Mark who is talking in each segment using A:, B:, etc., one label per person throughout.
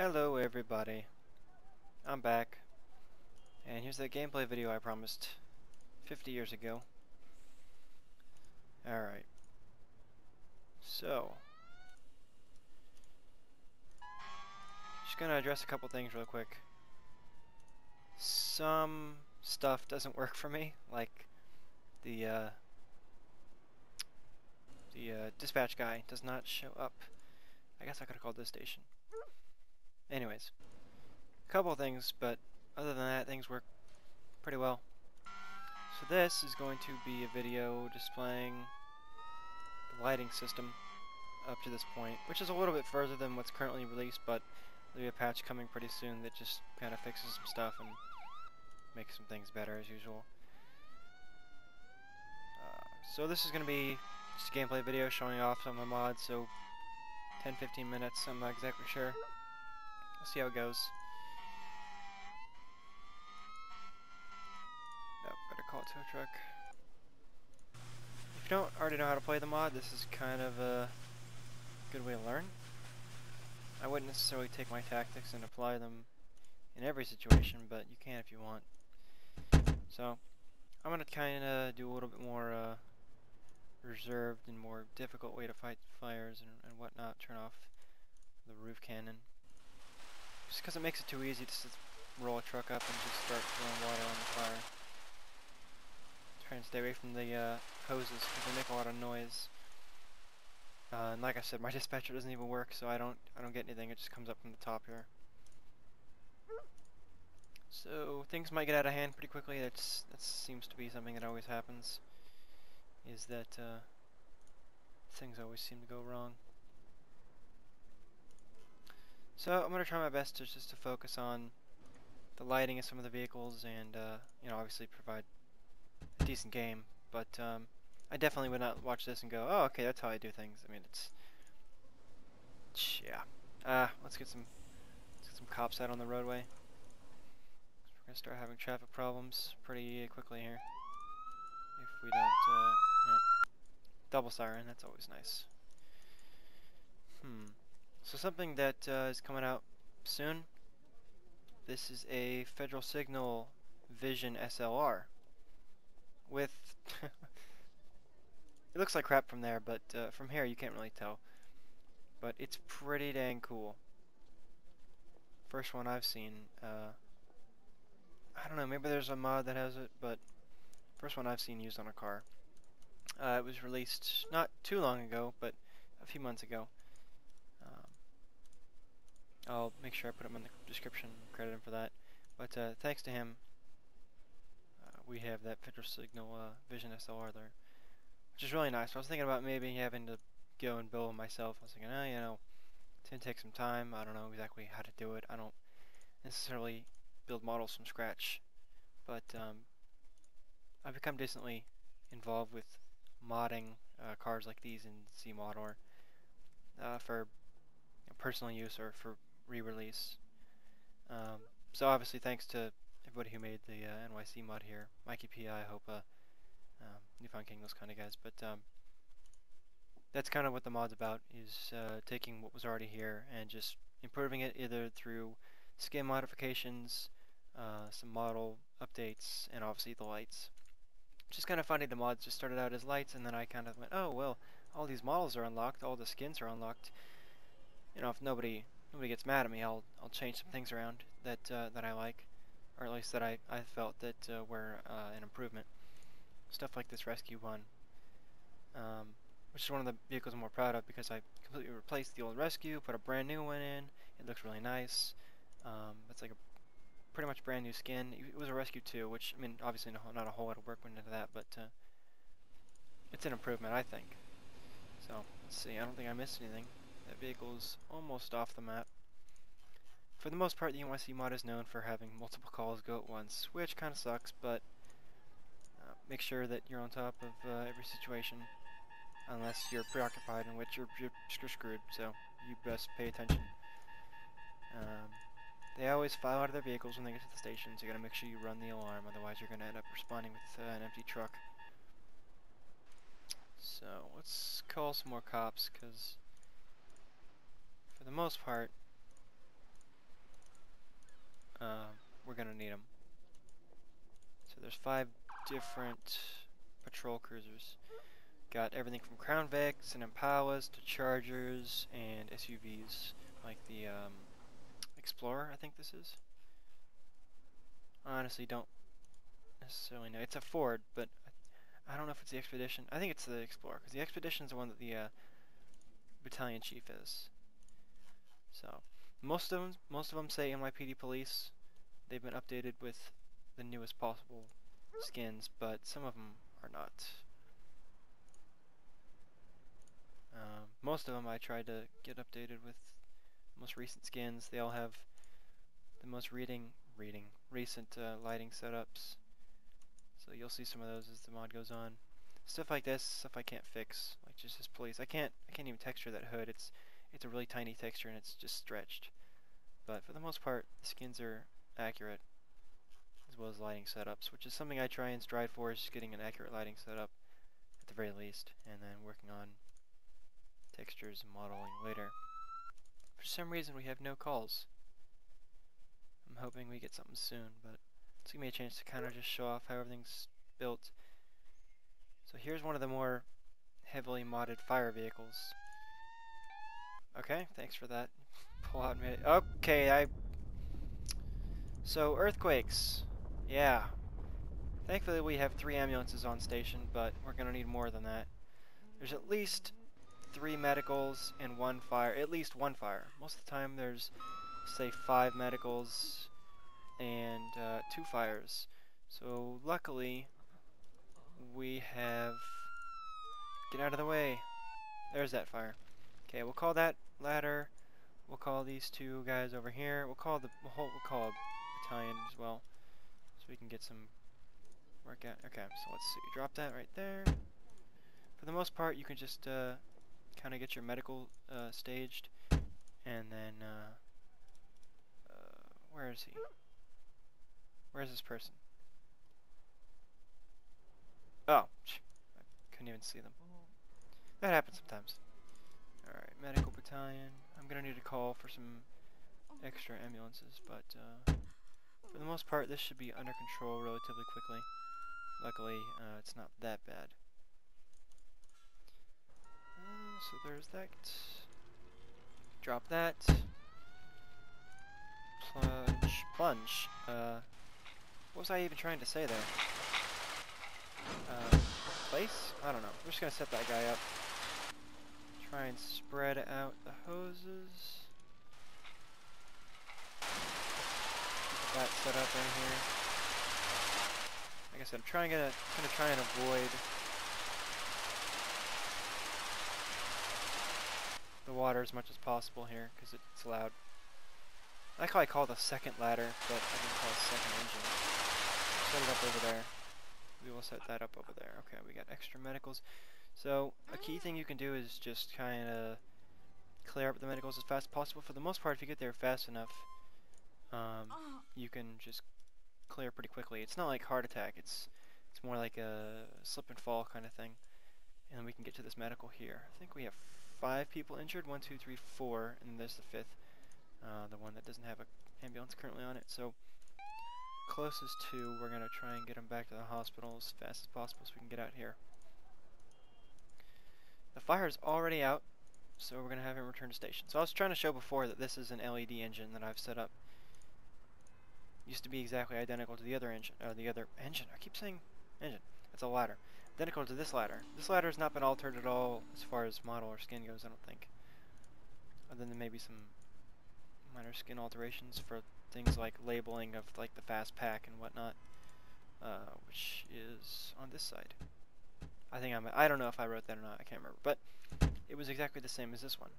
A: Hello everybody, I'm back, and here's that gameplay video I promised 50 years ago. Alright, so, just gonna address a couple things real quick. Some stuff doesn't work for me, like the dispatch guy does not show up. I guess I could have called this station. Anyways, a couple of things, but other than that, things work pretty well. So this is going to be a video displaying the lighting system up to this point, which is a little bit further than what's currently released, but there'll be a patch coming pretty soon that just kind of fixes some stuff and makes some things better as usual. So this is going to be just a gameplay video showing off some of the mods, so 10-15 minutes, I'm not exactly sure. We'll see how it goes. Oh, better call it tow truck. If you don't already know how to play the mod, this is kind of a good way to learn. I wouldn't necessarily take my tactics and apply them in every situation, but you can if you want. So, I'm going to kind of do a little bit more reserved and more difficult way to fight fires and whatnot. Turn off the roof cannon. Just because it makes it too easy to just roll a truck up and just start throwing water on the fire. Try and stay away from the hoses because they make a lot of noise. And like I said, my dispatcher doesn't even work, so I don't get anything. It just comes up from the top here. So things might get out of hand pretty quickly. That seems to be something that always happens. Is that things always seem to go wrong. So I'm gonna try my best to just to focus on the lighting of some of the vehicles and you know, obviously provide a decent game. But I definitely would not watch this and go, oh, okay, that's how I do things. I mean, yeah. Let's get some cops out on the roadway. We're gonna start having traffic problems pretty quickly here if we don't. Yeah. Double siren. That's always nice. So something that is coming out soon. This is a Federal Signal Vision SLR with. It looks like crap from there, but from here you can't really tell. But it's pretty dang cool. First one I've seen. I don't know, maybe there's a mod that has it, but first one I've seen used on a car. It was released not too long ago, but a few months ago. I'll make sure I put him in the description, credit him for that. But thanks to him, we have that Federal Signal Vision SLR there, which is really nice. I was thinking about maybe having to go and build it myself. I was thinking, oh, you know, it's going to take some time. I don't know exactly how to do it. I don't necessarily build models from scratch, but I've become decently involved with modding cars like these in ZMod or for personal use or for re-release. So obviously thanks to everybody who made the NYC mod here, Mikey P.I., Hopa, Newfound King, those kind of guys. But that's kind of what the mod's about, is taking what was already here and just improving it either through skin modifications, some model updates, and obviously the lights. Just kind of funny, the mods just started out as lights, and then I kind of went, oh well, all these models are unlocked, all the skins are unlocked. You know, if nobody gets mad at me, I'll change some things around that that I like, or at least that I felt that were an improvement. Stuff like this Rescue one, which is one of the vehicles I'm more proud of because I completely replaced the old Rescue, put a brand new one in. It looks really nice. It's like a pretty much brand new skin. It was a Rescue 2, which, I mean, obviously not a whole lot of work went into that, but it's an improvement, I think. So, let's see, I don't think I missed anything. That vehicle is almost off the map. For the most part, the NYC mod is known for having multiple calls go at once, which kind of sucks, but make sure that you're on top of every situation, unless you're preoccupied, in which you're screwed, so you best pay attention. They always file out of their vehicles when they get to the station, so you gotta make sure you run the alarm, otherwise you're gonna end up responding with an empty truck. So, let's call some more cops, because for the most part, we're gonna need them. So there's 5 different patrol cruisers. Got everything from Crown Vics and Impalas to Chargers and SUVs, like the Explorer, I think this is. I honestly don't necessarily know. It's a Ford, but I don't know if it's the Expedition. I think it's the Explorer, because the Expedition is the one that the battalion chief is. So most of them say NYPD Police. They've been updated with the newest possible skins, but some of them are not. Most of them I tried to get updated with most recent skins. They all have the most recent lighting setups. So you'll see some of those as the mod goes on. Stuff like this, stuff I can't fix, like just his police. I can't even texture that hood. It's a really tiny texture and it's just stretched. But for the most part, the skins are accurate, as well as lighting setups, which is something I try and strive for, is just getting an accurate lighting setup at the very least, and then working on textures and modeling later. For some reason we have no calls. I'm hoping we get something soon, but it's gonna be a chance to kind of just show off how everything's built. So here's one of the more heavily modded fire vehicles. Okay, thanks for that. Pull out and okay, so earthquakes. Yeah. Thankfully we have 3 ambulances on station, but we're gonna need more than that. There's at least 3 medicals and 1 fire. At least 1 fire. Most of the time there's, say, 5 medicals and 2 fires. So luckily we have... Get out of the way. There's that fire. Okay, we'll call that ladder. We'll call these 2 guys over here. We'll call a battalion as well, so we can get some work out. Okay, so let's see. Drop that right there. For the most part, you can just kind of get your medical staged, and then where is he? Where's this person? Oh, I couldn't even see them. That happens sometimes. Alright, medical battalion. I'm gonna need to call for some extra ambulances, but for the most part this should be under control relatively quickly. Luckily, it's not that bad. So there's that. Drop that. Plunge. What was I even trying to say there? Place? I don't know. We're just gonna set that guy up. Try and spread out the hoses. Get that set up right here. Like I said, I'm gonna try and avoid the water as much as possible here, because it's loud. I like how I call it the second ladder, but I didn't call it second engine. Set it up over there. We will set that up over there. Okay, we got extra medicals. So a key thing you can do is just kind of clear up the medicals as fast as possible. For the most part, if you get there fast enough, you can just clear pretty quickly. It's not like heart attack. It's more like a slip and fall kind of thing. And then we can get to this medical here. I think we have 5 people injured. 1, 2, 3, 4, and there's the 5th. The one that doesn't have an ambulance currently on it. So closest to, we're gonna try and get him back to the hospital as fast as possible so we can get out here. The fire is already out, so we're gonna have him return to station. So I was trying to show before that this is an LED engine that I've set up. Used to be exactly identical to the other engine. I keep saying engine. It's a ladder. Identical to this ladder. This ladder has not been altered at all as far as model or skin goes, I don't think. Other than maybe some minor skin alterations for things like labeling of like the fast pack and whatnot, which is on this side. I don't know if I wrote that or not, I can't remember, but it was exactly the same as this one.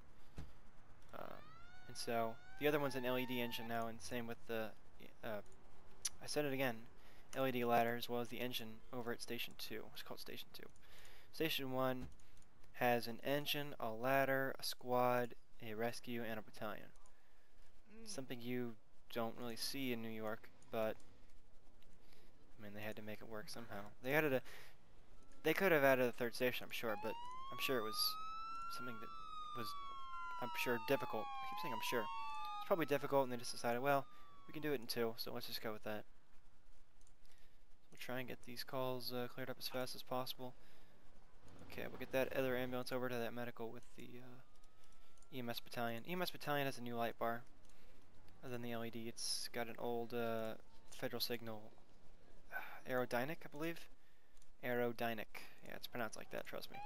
A: And so the other one's an LED engine now, and same with the I said it again, LED ladder, as well as the engine over at Station 2. It's called Station 2. Station 1 has an engine, a ladder, a squad, a rescue, and a battalion. Something you don't really see in New York, but I mean, they had to make it work somehow. They could have added a 3rd station, I'm sure, but I'm sure it was something that was, I'm sure, difficult. I keep saying I'm sure. It's probably difficult, and they just decided, well, We can do it in 2, so let's just go with that. We'll try and get these calls cleared up as fast as possible. Okay, we'll get that other ambulance over to that medical with the EMS battalion. EMS battalion has a new light bar. Other than the LED, it's got an old Federal Signal Aerodynamic, I believe. Aerodynamic. Yeah, it's pronounced like that, trust me.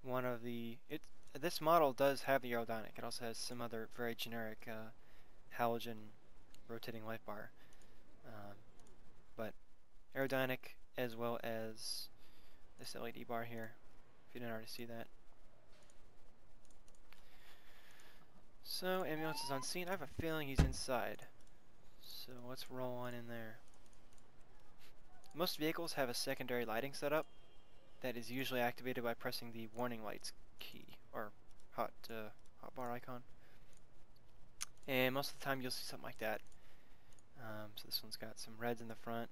A: One of the... This model does have the Aerodynamic. It also has some other very generic halogen rotating light bar. But Aerodynamic, as well as this LED bar here, if you didn't already see that. So, ambulance is on scene. I have a feeling he's inside. So, let's roll on in there. Most vehicles have a secondary lighting setup that is usually activated by pressing the warning lights key, or hot bar icon. And most of the time you'll see something like that. So this one's got some reds in the front.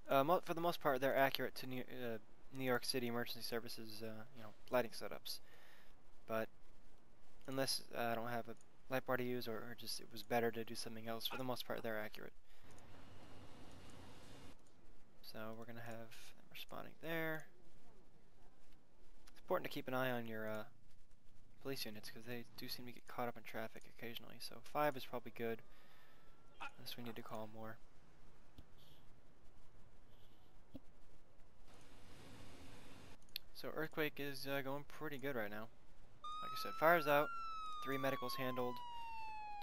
A: For the most part, they're accurate to New York City Emergency Services, lighting setups. But unless I don't have a light bar to use, or just it was better to do something else, for the most part, they're accurate. So we're gonna have them responding there. It's important to keep an eye on your police units because they do seem to get caught up in traffic occasionally. So 5 is probably good, unless we need to call more. So Earthquake is going pretty good right now. Like I said, fire's out, 3 medicals handled,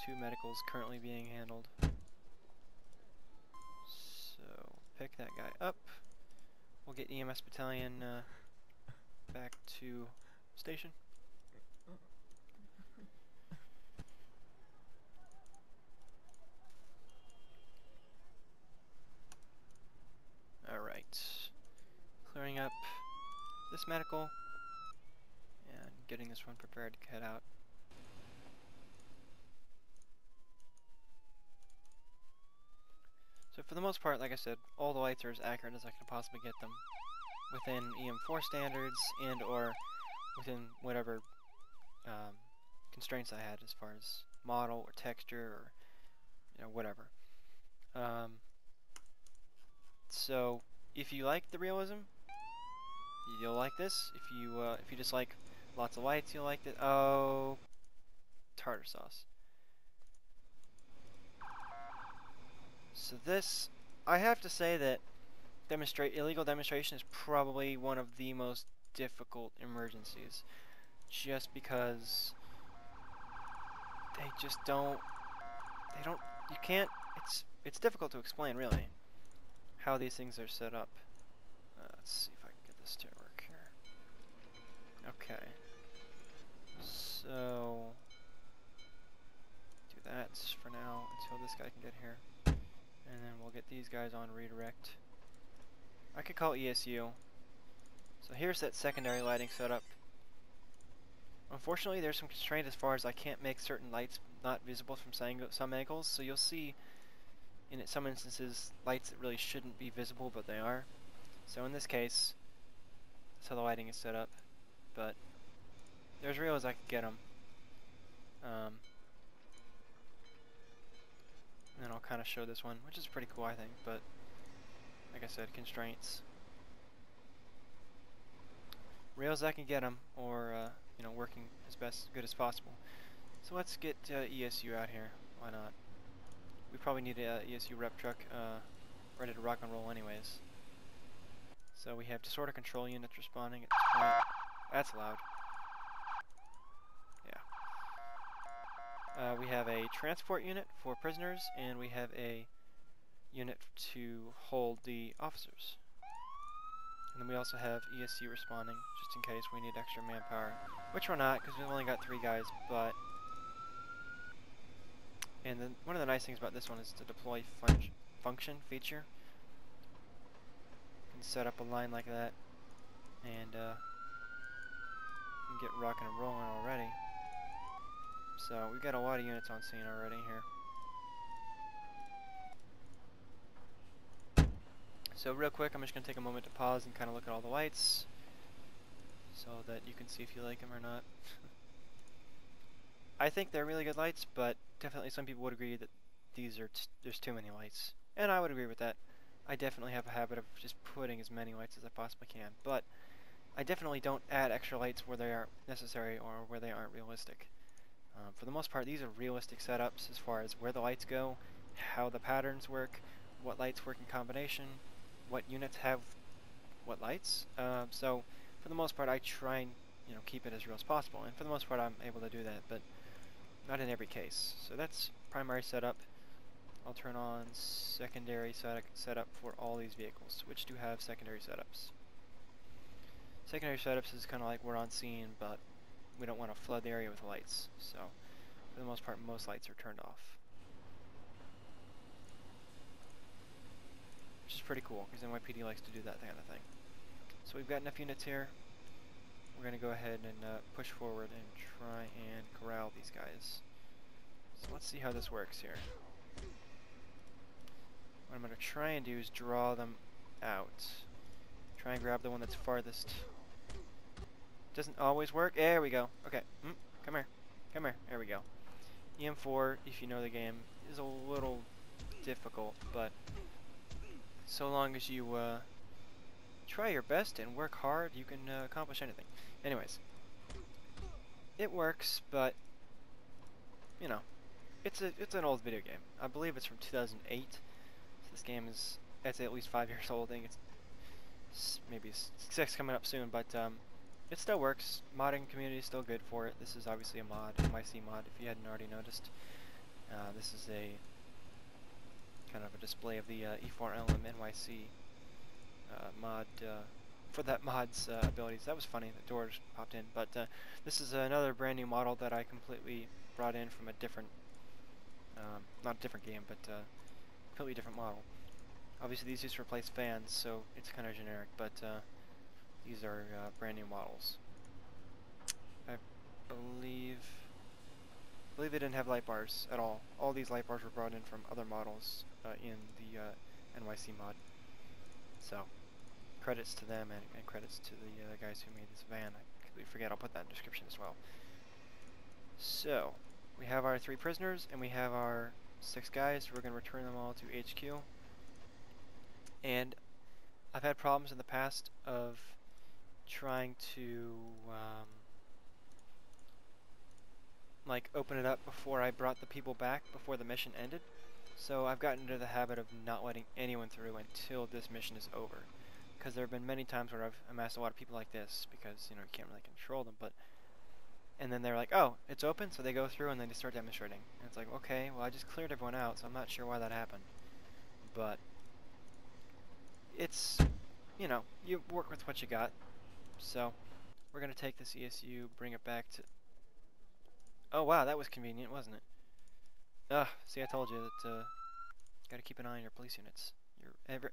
A: 2 medicals currently being handled. So pick that guy up. We'll get EMS battalion back to station. Alright. Clearing up this medical and getting this one prepared to head out. So for the most part, like I said, all the lights are as accurate as I can possibly get them within EM4 standards and or within whatever constraints I had as far as model or texture or whatever. So if you like the realism, you'll like this. If you just like lots of lights, you'll like it. Oh, tartar sauce. So this, I have to say that illegal demonstration is probably one of the most difficult emergencies, just because you can't, it's difficult to explain really how these things are set up. Let's see if I can get this to work here. Okay, so do that for now until this guy can get here. And then we'll get these guys on redirect. I could call ESU. So here's that secondary lighting setup. Unfortunately, there's some constraint as far as I can't make certain lights not visible from some angles. So you'll see in some instances lights that really shouldn't be visible, but they are. So in this case, that's how the lighting is set up. But they're as real as I could get them. And then I'll kind of show this one, which is pretty cool, I think, but like I said, constraints. Real as I can get them, or working as good as possible. So let's get ESU out here. Why not? We probably need a ESU rep truck ready to rock and roll anyways. So we have disorder control units responding at this point. That's loud. We have a transport unit for prisoners, and we have a unit to hold the officers. And then we also have ESC responding, just in case we need extra manpower. Which we're not, because we've only got 3 guys, but... And then one of the nice things about this one is the deploy function feature. You can set up a line like that, and you can get rocking and rolling already. So we've got a lot of units on scene already here. So real quick, I'm just going to take a moment to pause and kind of look at all the lights so that you can see if you like them or not. I think they're really good lights, but definitely some people would agree that there's too many lights, and I would agree with that. I definitely have a habit of just putting as many lights as I possibly can, but I definitely don't add extra lights where they aren't necessary or where they aren't realistic. For the most part, these are realistic setups as far as where the lights go, how the patterns work, what lights work in combination, what units have what lights. So for the most part, I try and keep it as real as possible, and for the most part, I'm able to do that, but not in every case. So that's primary setup. I'll turn on secondary setup for all these vehicles, which do have secondary setups. Secondary setups is kind of like we're on scene, but we don't want to flood the area with lights. So for the most part, most lights are turned off. Which is pretty cool, because NYPD likes to do that kind of thing. So we've got enough units here. We're going to go ahead and push forward and try and corral these guys. So let's see how this works here. What I'm going to try and do is draw them out. Try and grab the one that's farthest. Doesn't always work. There we go. Okay. Come here. Come here. There we go. EM4, if you know the game, is a little difficult, but so long as you try your best and work hard, you can accomplish anything. Anyways, it works, but it's an old video game. I believe it's from 2008. So this game is, I'd say, at least 5 years old. I think it's maybe 6 coming up soon, but it still works. Modding community is still good for it. This is obviously a mod, NYC mod, if you hadn't already noticed. This is a kind of a display of the E4LM NYC mod for that mod's abilities. That was funny, the doors popped in, but this is another brand new model that I completely brought in from a different, not a different game, but completely different model. Obviously these just replace fans, so it's kind of generic, but these are brand new models. I believe they didn't have light bars at all. All these light bars were brought in from other models in the NYC mod. So credits to them and credits to the guys who made this van. I completely forget, I'll put that in the description as well. So we have our 3 prisoners and we have our 6 guys. We're going to return them all to HQ. And I've had problems in the past of trying to like open it up before I brought the people back, before the mission ended. So I've gotten into the habit of not letting anyone through until this mission is over. Because there have been many times where I've amassed a lot of people like this, because you can't really control them, but and then they're like, oh, it's open, so they go through and then they start demonstrating. And it's like, okay, well I just cleared everyone out, so I'm not sure why that happened. But it's, you work with what you got. So we're gonna take this ESU, bring it back to. Oh wow, that was convenient, wasn't it? Ugh, see, I told you that gotta keep an eye on your police units.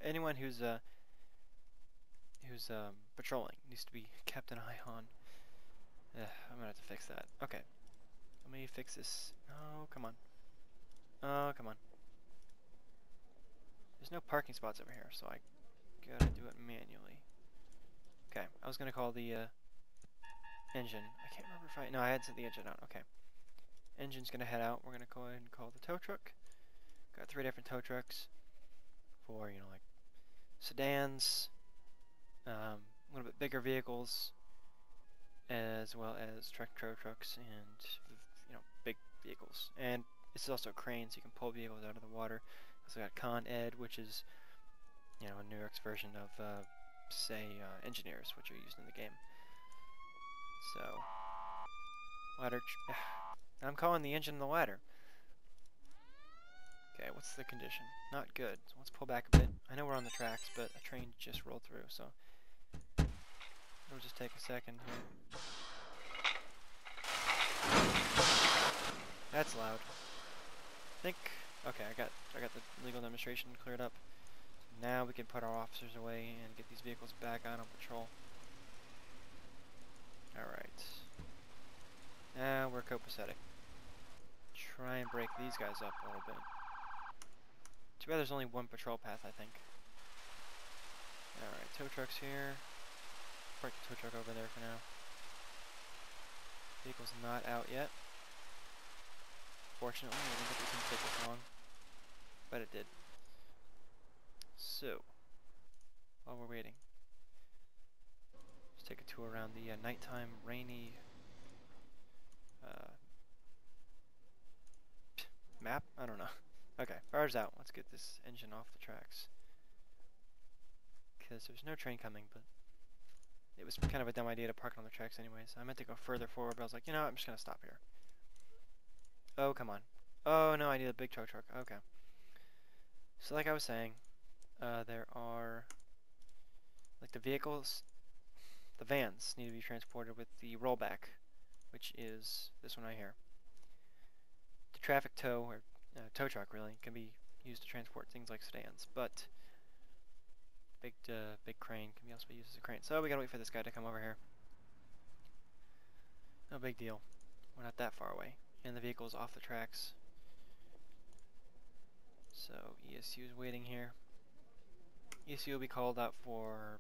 A: Anyone who's patrolling needs to be kept an eye on. I'm gonna have to fix that. Okay, let me fix this. Oh, come on. Oh, come on. There's no parking spots over here, so I gotta do it manually. Okay, I was gonna call the engine. I can't remember if no, I had set the engine out. Okay. Engine's gonna head out. We're gonna go ahead and call the tow truck. Got 3 different tow trucks for, like sedans, a little bit bigger vehicles, as well as tow trucks and, big vehicles. And this is also a crane, so you can pull vehicles out of the water. Also got Con Ed, which is, a New York's version of, say, engineers, which are used in the game. So, ladder. I'm calling the engine the ladder. Okay, what's the condition? Not good. So let's pull back a bit. I know we're on the tracks, but a train just rolled through, so it'll just take a second here. That's loud. Okay, I got the legal demonstration cleared up. Now we can put our officers away and get these vehicles back on patrol. Alright. Now we're copacetic. Try and break these guys up a little bit. Too bad there's only one patrol path, I think. Alright, tow truck's here. Park the tow truck over there for now. Vehicle's not out yet. Fortunately, I didn't think it was going to take this long, but it did. So, while we're waiting, let's take a tour around the nighttime, rainy map? I don't know. Okay, fire's out. Let's get this engine off the tracks. Because there's no train coming, but it was kind of a dumb idea to park it on the tracks anyways. I meant to go further forward, but I was like, you know what, I'm just going to stop here. Oh, come on. Oh, no, I need a big tow truck. Okay. So like I was saying, there are, like the vehicles, the vans need to be transported with the rollback, which is this one right here. The traffic tow, or tow truck really, can be used to transport things like sedans, but big crane can also be used as a crane. So we gotta wait for this guy to come over here. No big deal. We're not that far away. And the vehicle's off the tracks. So ESU is waiting here. ESU will be called out for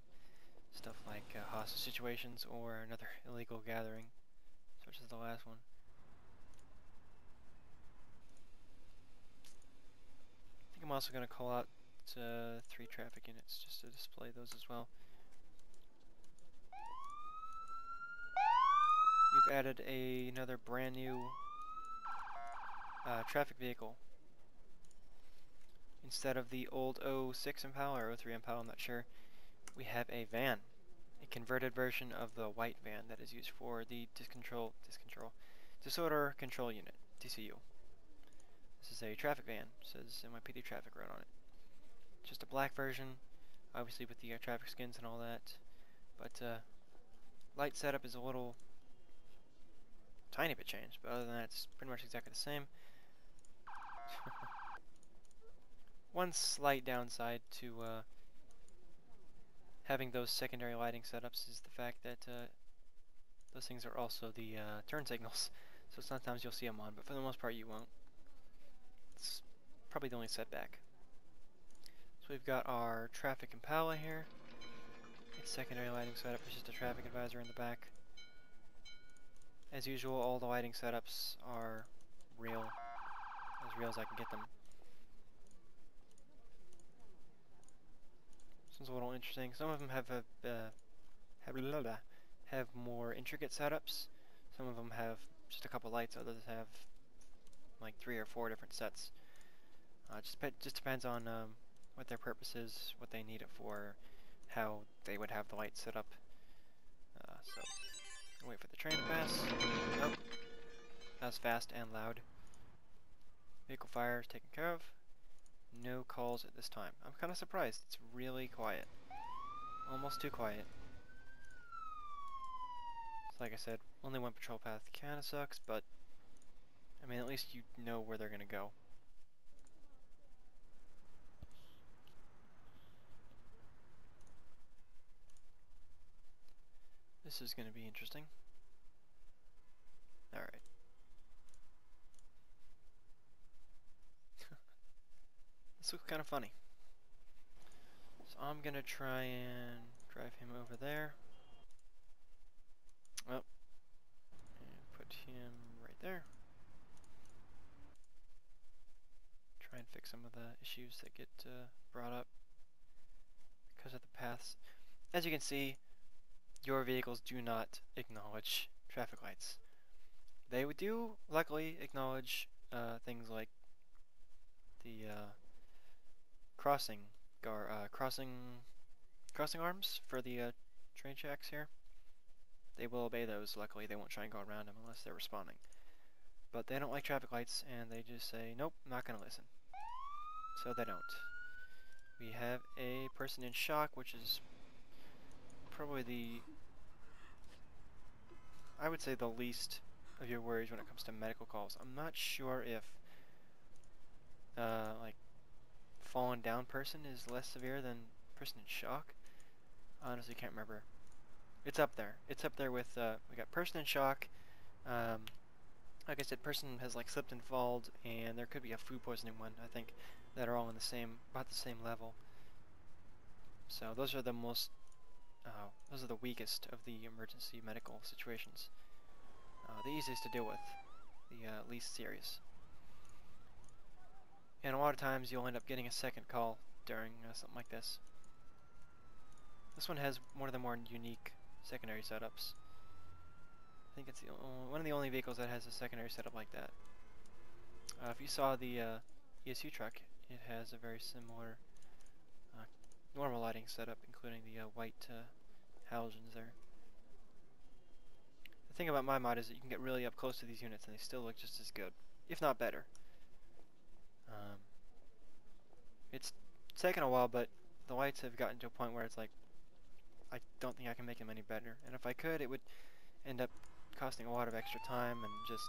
A: stuff like hostage situations or another illegal gathering, such as the last one. I think I'm also going to call out 3 traffic units just to display those as well. We've added another brand new traffic vehicle. Instead of the old 06 Impala or 03 Impala, I'm not sure, we have a van. A converted version of the white van that is used for the Disorder Control Unit, DCU. This is a traffic van. It says NYPD Traffic Road on it. Just a black version, obviously with the traffic skins and all that. But light setup is a little tiny bit changed, but other than that, it's pretty much exactly the same. One slight downside to having those secondary lighting setups is the fact that those things are also the turn signals. So sometimes you'll see them on, but for the most part you won't. It's probably the only setback. So we've got our traffic Impala here. Its secondary lighting setup is just a traffic advisor in the back. As usual, all the lighting setups are real as I can get them. This one's a little interesting. Some of them have more intricate setups. Some of them have just a couple lights. Others have like 3 or 4 different sets. Just depends on what their purpose is, what they need it for, how they would have the lights set up. So wait for the train to pass. Nope. That was fast and loud. Vehicle fire is taken care of. No calls at this time. I'm kind of surprised. It's really quiet. Almost too quiet. So like I said, only one patrol path kind of sucks, but I mean, at least you know where they're gonna go. This is gonna be interesting. Alright. This looks kind of funny. So I'm gonna try and drive him over there. Oh. And put him right there. Try and fix some of the issues that get brought up because of the paths. As you can see, your vehicles do not acknowledge traffic lights. They do, luckily, acknowledge things like the crossing arms for the train tracks here. They will obey those. Luckily, they won't try and go around them unless they're responding. But they don't like traffic lights, and they just say, nope, not gonna listen. So they don't. We have a person in shock, which is probably I would say the least of your worries when it comes to medical calls. I'm not sure if like fallen down person is less severe than person in shock. I honestly can't remember. It's up there. It's up there with we got person in shock. Like I said, person has like slipped and falled, and there could be a food poisoning one. I think that are all in the same, about the same level. So those are the most, those are the weakest of the emergency medical situations. The easiest to deal with, the least serious. And a lot of times you'll end up getting a second call during something like this. This one has one of the more unique secondary setups. I think it's one of the only vehicles that has a secondary setup like that. If you saw the ESU truck, it has a very similar normal lighting setup, including the white halogens there. The thing about my mod is that you can get really up close to these units and they still look just as good, if not better. It's taken a while, but the lights have gotten to a point where it's like, I don't think I can make them any better. And if I could, it would end up costing a lot of extra time and just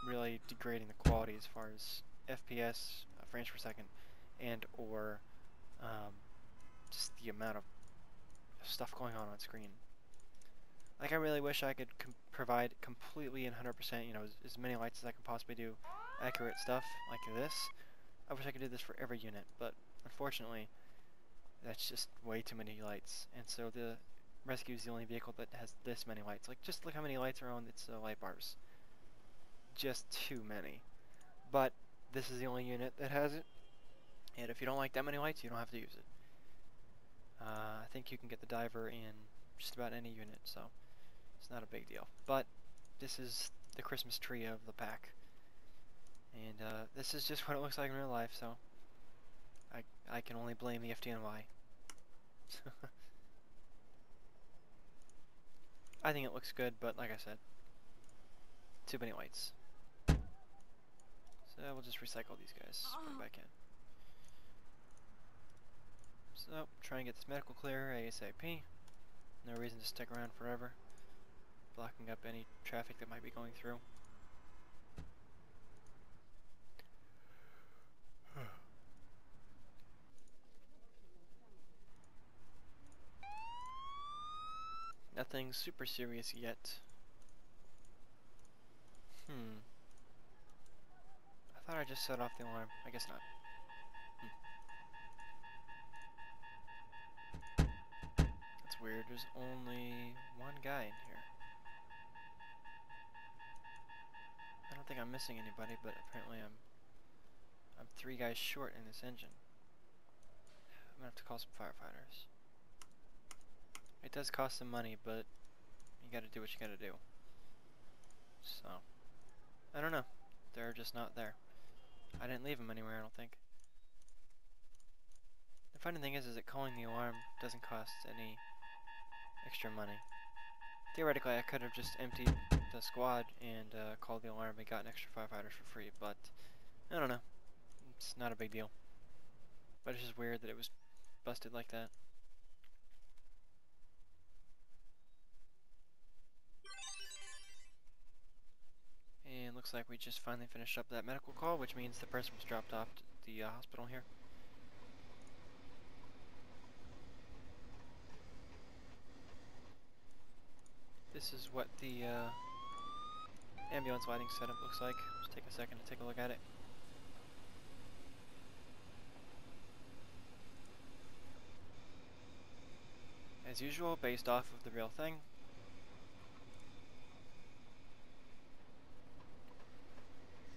A: really degrading the quality as far as FPS, frames per second, and or just the amount of stuff going on screen. Like, I really wish I could provide completely and 100%, you know, as many lights as I can possibly do, accurate stuff like this. I wish I could do this for every unit, but unfortunately, that's just way too many lights. And so the Rescue is the only vehicle that has this many lights. Like, just look how many lights are on its light bars. Just too many. But this is the only unit that has it, and if you don't like that many lights, you don't have to use it. I think you can get the diver in just about any unit, so it's not a big deal. But this is the Christmas tree of the pack, and this is just what it looks like in real life, so I can only blame the FDNY. I think it looks good, but like I said, too many lights. So we'll just recycle these guys, put them back in. So, try and get this medical clear ASAP. No reason to stick around forever, blocking up any traffic that might be going through. Nothing super serious yet. I thought I just set off the alarm. I guess not. That's weird. There's only one guy in here. I don't think I'm missing anybody, but apparently I'm 3 guys short in this engine. I'm gonna have to call some firefighters. It does cost some money, but you gotta do what you gotta do. So, I don't know. They're just not there. I didn't leave them anywhere, I don't think. The funny thing is that calling the alarm doesn't cost any extra money. Theoretically, I could have just emptied the squad and called the alarm and gotten extra firefighters for free, but I don't know. It's not a big deal. But it's just weird that it was busted like that. And looks like we just finally finished up that medical call, which means the person was dropped off to the hospital here. This is what the ambulance lighting setup looks like. Just take a second to take a look at it. As usual, based off of the real thing.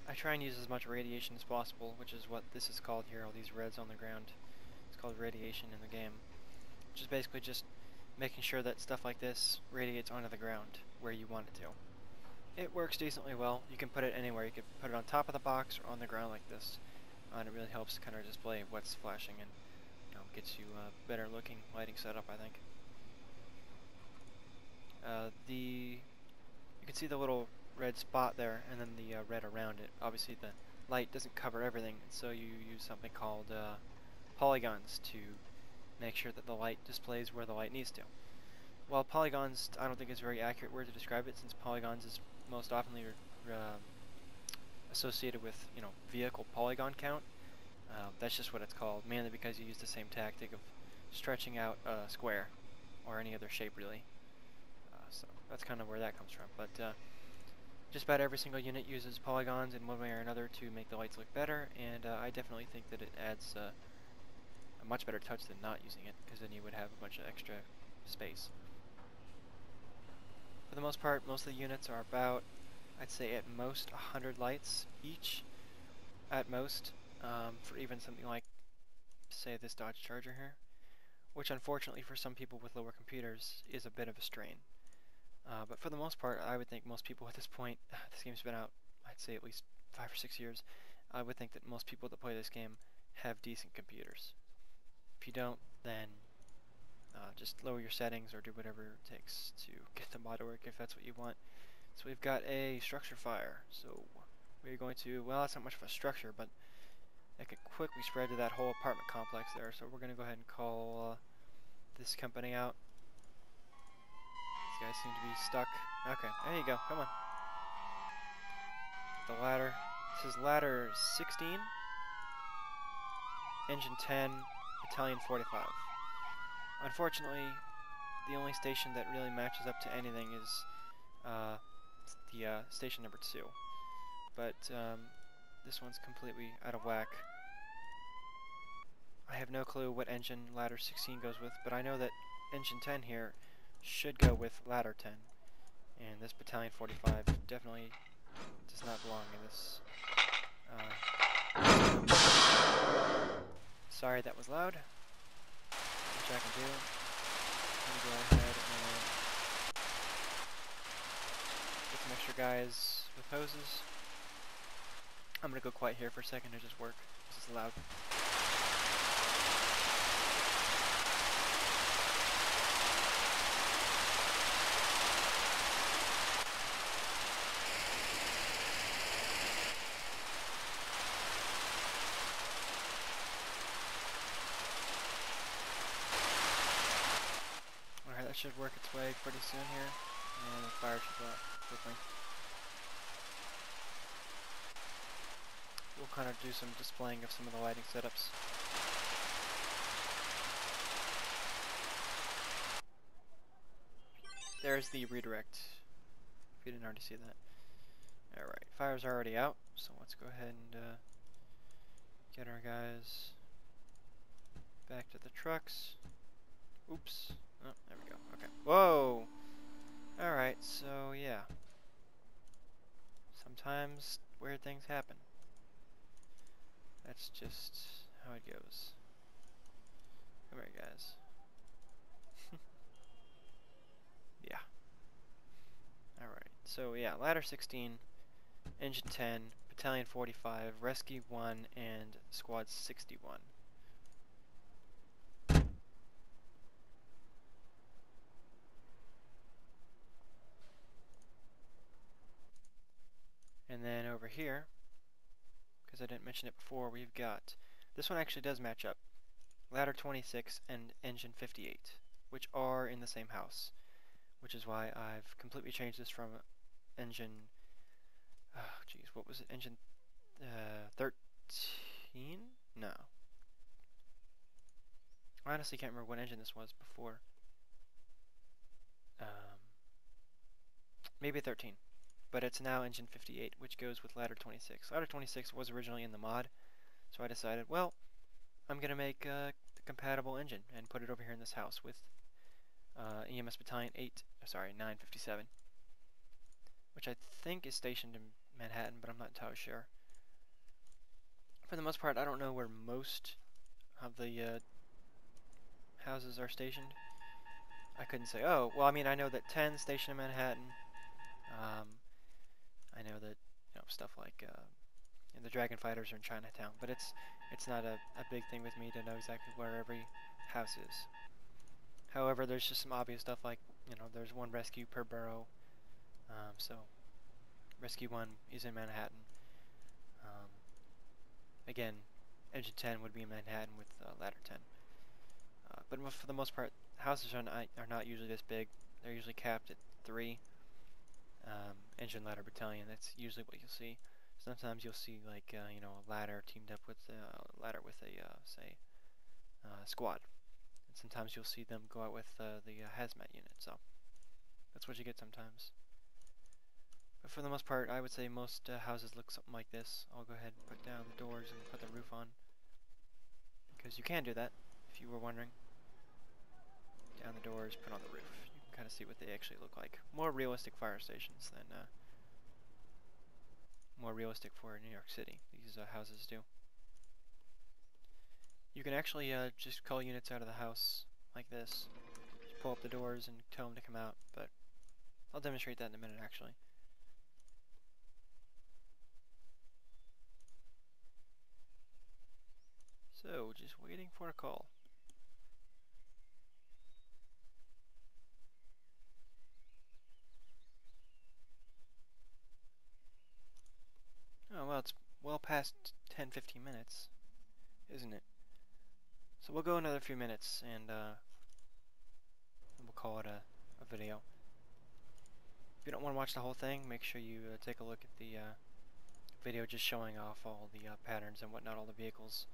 A: I try and use as much radiation as possible, which is what this is called here, all these reds on the ground. It's called radiation in the game. Which is basically just making sure that stuff like this radiates onto the ground where you want it to. It works decently well. You can put it anywhere. You could put it on top of the box or on the ground like this. And it really helps kind of display what's flashing and, you know, gets you a better looking lighting setup, I think. You can see the little red spot there and then the red around it. Obviously the light doesn't cover everything, so you use something called polygons to make sure that the light displays where the light needs to. While polygons, I don't think is a very accurate word to describe it, since polygons is most often associated with, you know, vehicle polygon count. That's just what it's called, mainly because you use the same tactic of stretching out a square or any other shape, really. So that's kind of where that comes from. But just about every single unit uses polygons in one way or another to make the lights look better, and I definitely think that it adds a much better touch than not using it, because then you would have a bunch of extra space. For the most part, most of the units are about, I'd say at most 100 lights each. at most, for even something like, say, this Dodge Charger here, which unfortunately for some people with lower computers is a bit of a strain. But for the most part, I would think most people at this point, this game's been out, I'd say at least 5 or 6 years, I would think that most people that play this game have decent computers. If you don't, then just lower your settings or do whatever it takes to get the mod to work if that's what you want. So we've got a structure fire. So we're going to, well, that's not much of a structure, but it could quickly spread to that whole apartment complex there. So we're going to go ahead and call this company out. These guys seem to be stuck. Okay, there you go. Come on. The ladder. This is ladder 16, engine 10, battalion 45. Unfortunately, the only station that really matches up to anything is the station number 2. But this one's completely out of whack. I have no clue what engine ladder 16 goes with, but I know that engine 10 here should go with ladder 10. And this battalion 45 definitely does not belong in this. Sorry that was loud. Which I can do. I'm going to go ahead and get some extra guys with hoses. I'm going to go quiet here for a second to just work. This is loud. Alright, that should work its way pretty soon here, and the fire should go out quickly. We'll kind of do some displaying of some of the lighting setups. There's the redirect, if you didn't already see that. Alright, fire's already out, so let's go ahead and get our guys back to the trucks. Oops. Oh, there we go. Okay. Whoa! Alright, so yeah. Sometimes weird things happen. That's just how it goes. Come here, guys. Yeah. Alright, so yeah, ladder 16, engine 10, battalion 45, rescue 1, and squad 61. And then over here, because I didn't mention it before, we've got, this one actually does match up, ladder 26 and engine 58, which are in the same house, which is why I've completely changed this from engine, oh geez, what was it, engine 13? No. I honestly can't remember what engine this was before. Maybe 13. But it's now engine 58, which goes with ladder 26. Ladder 26 was originally in the mod, so I decided, well, I'm going to make a compatible engine and put it over here in this house with EMS Battalion 957, which I think is stationed in Manhattan, but I'm not entirely sure. For the most part, I don't know where most of the houses are stationed. I couldn't say, oh, well, I mean, I know that 10 stationed in Manhattan. I know that, you know, stuff like the Dragon Fighters are in Chinatown, but it's not a big thing with me to know exactly where every house is. However, there's just some obvious stuff like, you know, there's one rescue per borough, so rescue 1 is in Manhattan. Again, engine 10 would be in Manhattan with ladder 10. But for the most part, houses are not usually this big. They're usually capped at 3. Engine ladder battalion, that's usually what you'll see. Sometimes you'll see like you know, a ladder teamed up with a ladder with a say squad, and sometimes you'll see them go out with the hazmat unit. So that's what you get sometimes. But for the most part, I would say most houses look something like this. I'll go ahead and put down the doors and put the roof on, because you can do that if you were wondering. Down the doors, put on the roof. You can kind of see what they actually look like. More realistic fire stations than more realistic for New York City. These houses do. You can actually just call units out of the house like this. Just pull up the doors and tell them to come out, but I'll demonstrate that in a minute actually. So, just waiting for a call. Oh, well, it's well past 10-15 minutes, isn't it? So we'll go another few minutes, and we'll call it a video. If you don't want to watch the whole thing, make sure you take a look at the video just showing off all the patterns and whatnot, all the vehicles.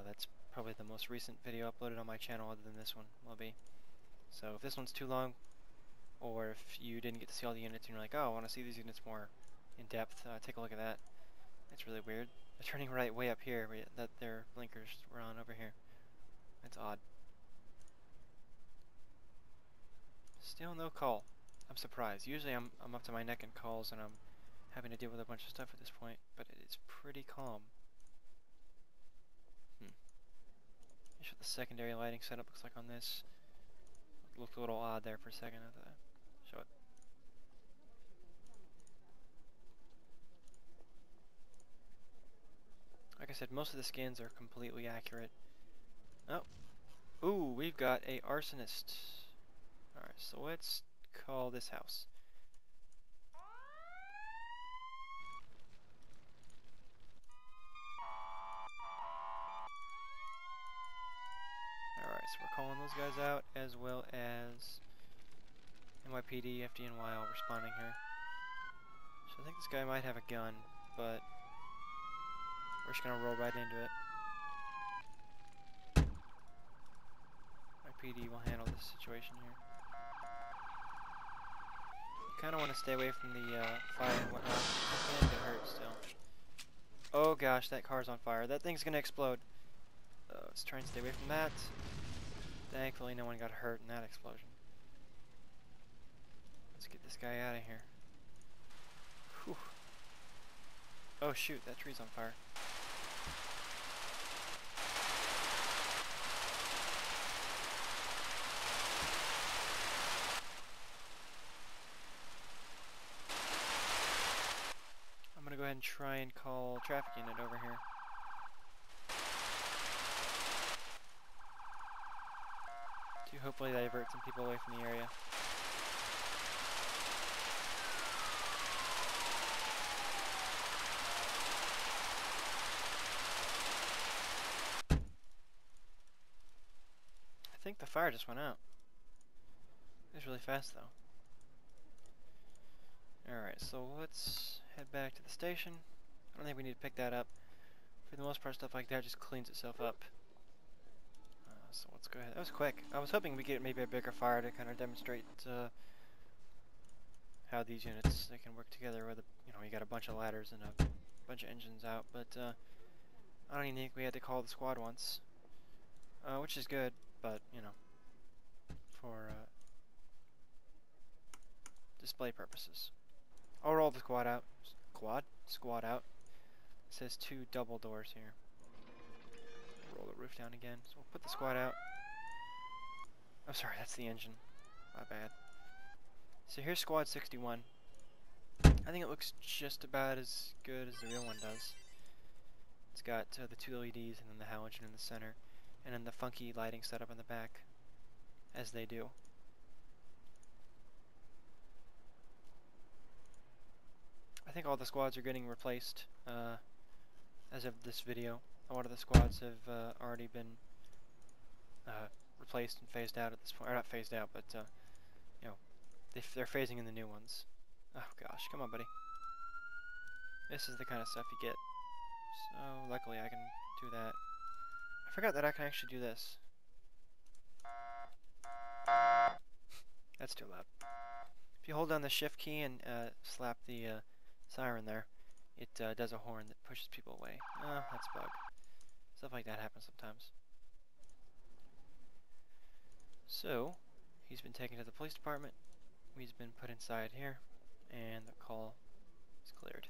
A: That's probably the most recent video uploaded on my channel other than this one will be. So if this one's too long, or if you didn't get to see all the units and you're like, oh, I want to see these units more in depth, take a look at that. It's really weird. They're turning right way up here, that their blinkers were on over here. That's odd. Still no call. I'm surprised. Usually I'm up to my neck in calls and I'm having to deal with a bunch of stuff at this point, but it's pretty calm. Here's what the secondary lighting setup looks like on this. It looked a little odd there for a second. Show it. Like I said, most of the skins are completely accurate. Oh. Ooh, we've got a Arsonist. Alright, so let's call this house. Alright, so we're calling those guys out, as well as NYPD, FDNY all responding here. So I think this guy might have a gun, but we're just gonna roll right into it. NYPD will handle this situation here. You kinda wanna stay away from the fire and whatnot. You can get hurt still. Oh gosh, that car's on fire. That thing's gonna explode. Let's try and stay away from that. Thankfully no one got hurt in that explosion. Let's get this guy out of here. Whew. Oh shoot, that tree's on fire. I'm gonna go ahead and try and call traffic unit over here. To hopefully divert some people away from the area. I think the fire just went out. It was really fast though. Alright, so let's head back to the station. I don't think we need to pick that up. For the most part, stuff like that just cleans itself up. So let's go ahead. That was quick. I was hoping we'd get maybe a bigger fire to kind of demonstrate how these units they can work together. With you got a bunch of ladders and a bunch of engines out, but I don't even think we had to call the squad once, which is good. But for display purposes, I'll roll the squad out. Squad out. It says 2 double doors here. Roll the roof down again. So we'll put the squad out. Oh, sorry, that's the engine. My bad. So here's squad 61. I think it looks just about as good as the real one does. It's got the 2 LEDs and then the halogen in the center, and then the funky lighting setup in the back, as they do. I think all the squads are getting replaced as of this video. A lot of the squads have already been replaced and phased out at this point. Or not phased out, but they're phasing in the new ones. Oh gosh, come on, buddy. This is the kind of stuff you get. So luckily I can do that. I forgot that I can actually do this. That's too loud. If you hold down the shift key and slap the siren there, it does a horn that pushes people away. Oh, that's a bug. Stuff like that happens sometimes. So, he's been taken to the police department. He's been put inside here, and the call is clear. cleared.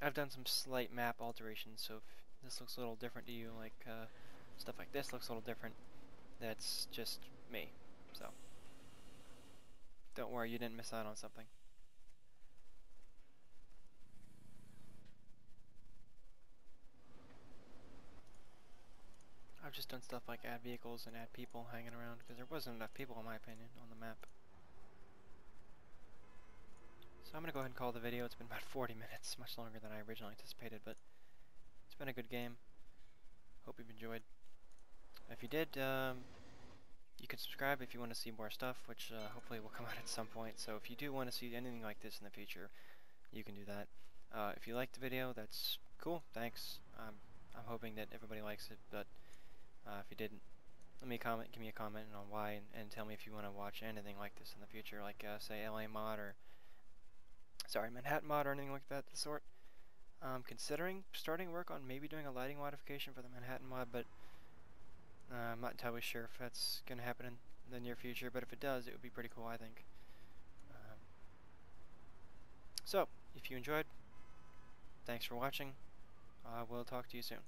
A: I've done some slight map alterations, so if this looks a little different to you, like stuff like this looks a little different, that's just me. So don't worry, you didn't miss out on something. I've just done stuff like add vehicles and add people hanging around, because there wasn't enough people, in my opinion, on the map. So I'm going to go ahead and call the video. It's been about 40 minutes, much longer than I originally anticipated, but it's been a good game. Hope you've enjoyed. If you did, you can subscribe if you want to see more stuff, which hopefully will come out at some point. So if you do want to see anything like this in the future, you can do that. If you liked the video, that's cool. Thanks. I'm hoping that everybody likes it, but if you didn't, give me a comment on why, and tell me if you want to watch anything like this in the future, like say LA mod or Manhattan mod or anything like that the sort. I'm considering starting work on maybe doing a lighting modification for the Manhattan mod, but I'm not entirely sure if that's going to happen in the near future, but if it does, it would be pretty cool, I think. So, if you enjoyed, thanks for watching. We'll talk to you soon.